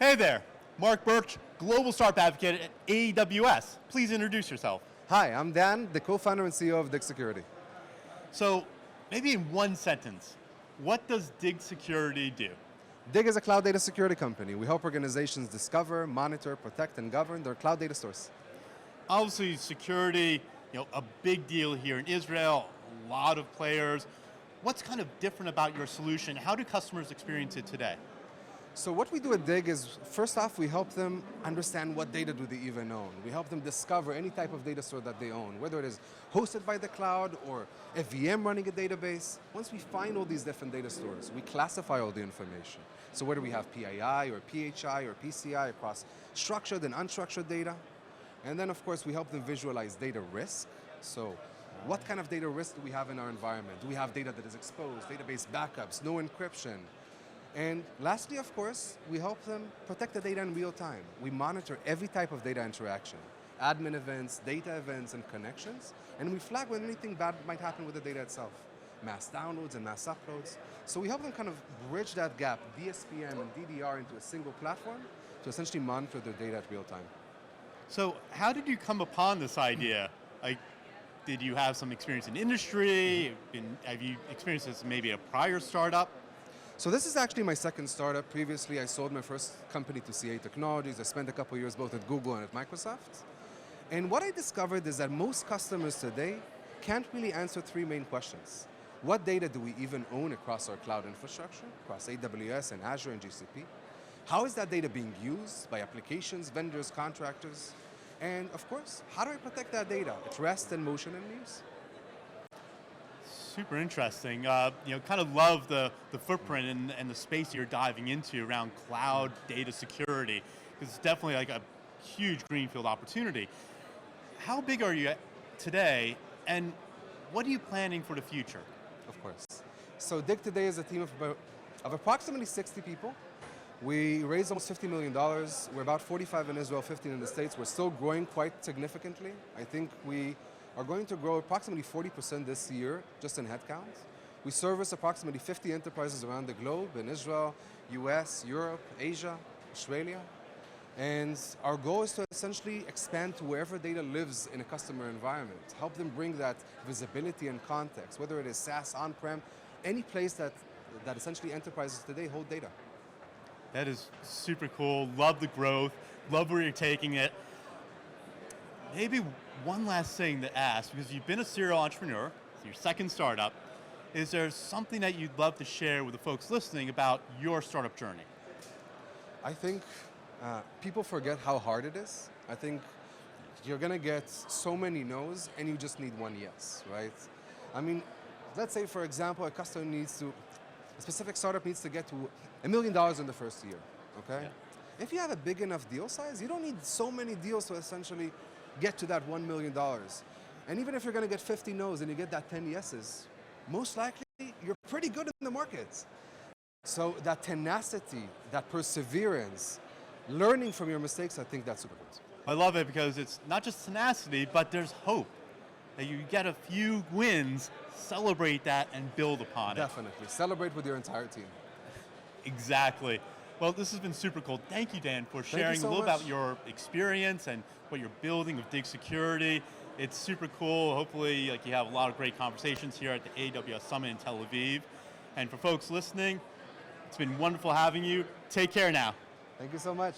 Hey there, Mark Birch, Global Startup Advocate at AWS. Please introduce yourself. Hi, I'm Dan, the co-founder and CEO of Dig Security. So, maybe in one sentence, what does Dig Security do? Dig is a cloud data security company. We help organizations discover, monitor, protect, and govern their cloud data stores. Obviously, security, a big deal here in Israel, a lot of players. What's kind of different about your solution? How do customers experience it today? So what we do at Dig is, first off, we help them understand what data do they even own. We help them discover any type of data store that they own, whether it is hosted by the cloud or a VM running a database. Once we find all these different data stores, we classify all the information. So whether we have PII or PHI or PCI across structured and unstructured data. And then of course we help them visualize data risk. So what kind of data risk do we have in our environment? Do we have data that is exposed, database backups, no encryption? And lastly, of course, we help them protect the data in real time. We monitor every type of data interaction, admin events, data events, and connections, and we flag when anything bad might happen with the data itself, mass downloads and mass uploads. So we help them kind of bridge that gap, DSPM and DDR, into a single platform to essentially monitor their data at real time. So how did you come upon this idea? Like, did you have some experience in industry? Have you experienced this maybe a prior startup? So this is actually my second startup. Previously, I sold my first company to CA Technologies. I spent a couple years both at Google and at Microsoft. And what I discovered is that most customers today can't really answer three main questions. What data do we even own across our cloud infrastructure, across AWS and Azure and GCP? How is that data being used by applications, vendors, contractors? And of course, how do I protect that data at rest and motion and use? Super interesting. Kind of love the footprint and the space you're diving into around cloud data security, because it's definitely like a huge greenfield opportunity. How big are you today, and what are you planning for the future? Of course. So Dig today is a team of approximately 60 people. We raised almost $50 million. We're about 45 in Israel, 15 in the States. We're still growing quite significantly. I think we are going to grow approximately 40% this year, just in headcount. We service approximately 50 enterprises around the globe in Israel, US, Europe, Asia, Australia. And our goal is to essentially expand to wherever data lives in a customer environment, help them bring that visibility and context, whether it is SaaS, on-prem, any place that essentially enterprises today hold data. That is super cool. Love the growth. Love where you're taking it. Maybe one last thing to ask, because you've been a serial entrepreneur, it's your second startup. Is there something that you'd love to share with the folks listening about your startup journey? I think people forget how hard it is. I think you're going to get so many no's and you just need one yes, right? I mean, let's say, for example, a specific startup needs to get to $1 million in the first year, okay? Yeah. If you have a big enough deal size, you don't need so many deals to essentially get to that $1 million. And even if you're going to get 50 no's and you get that 10 yeses, most likely you're pretty good in the market. So that tenacity, that perseverance, learning from your mistakes, I think that's super good. I love it because it's not just tenacity, but there's hope. That you get a few wins, celebrate that, and build upon it. Definitely. Celebrate with your entire team. Exactly. Well, this has been super cool. Thank you, Dan, for sharing a little about your experience and what you're building with Dig Security. It's super cool. Hopefully, you have a lot of great conversations here at the AWS Summit in Tel Aviv. And for folks listening, it's been wonderful having you. Take care now. Thank you so much.